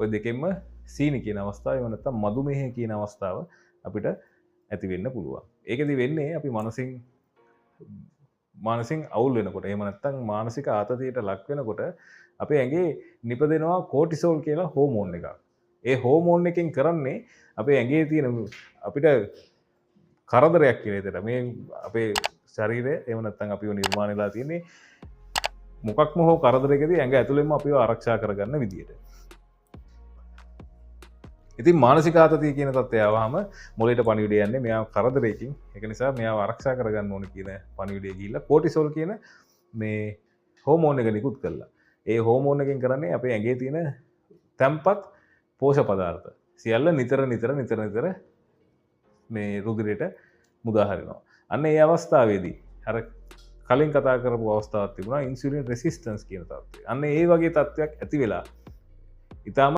ඔය දෙකෙන්ම සීනි කියන අවස්ථාව එහෙම නැත්නම් මధుමේහය කියන අවස්ථාව අපිට ඇති වෙන්න පුළුවන්. ඒකෙදි වෙන්නේ අපි මානසින් අවුල් වෙනකොට එහෙම නැත්නම් මානසික ආතතියට ලක් වෙනකොට අපේ ඇඟේ නිපදෙනවා කෝටිසෝල් කියලා හෝමෝන් එකක්. ඒ හෝමෝන් එකෙන් කරන්නේ අපේ ඇඟේ තියෙන අපිට කරදරයක් කියන විදිහට මේ අපේ ශරීරය එහෙම නැත්නම් අපිව නිර්මාණය වෙලා තියෙන්නේ මොකක්ම හෝ කරදරයකදී ඇඟ ඇතුළෙන්ම අපිව ආරක්ෂා කරගන්න විදියට. ඉතින් මානසික ආතතිය කියන තත්ත්වය ආවහම මොළයට පණිවිඩය යන්නේ මෙයා කරදරයකින්. ඒක නිසා මෙයාව ආරක්ෂා කරගන්න ඕන කියන පණිවිඩය ගිහිල්ලා කෝටිසෝල් කියන මේ හෝමෝන් එක නිකුත් කළා. ඒ හෝමෝන් එකෙන් කරන්නේ අපේ ඇඟේ තියෙන තැම්පත් පෝෂක පදාර්ථ සියල්ල නිතර මේ රුධිරයට මුදා හරිනවා. අන්න ඒ අවස්ථාවේදී අර කලින් කතා කරපු අවස්ථාවක් තිබුණා ඉන්සුලින් රෙසිස්ටන්ස් කියන තත්ත්වය. අන්න ඒ වගේ තත්ත්වයක් ඇති වෙලා ඊටම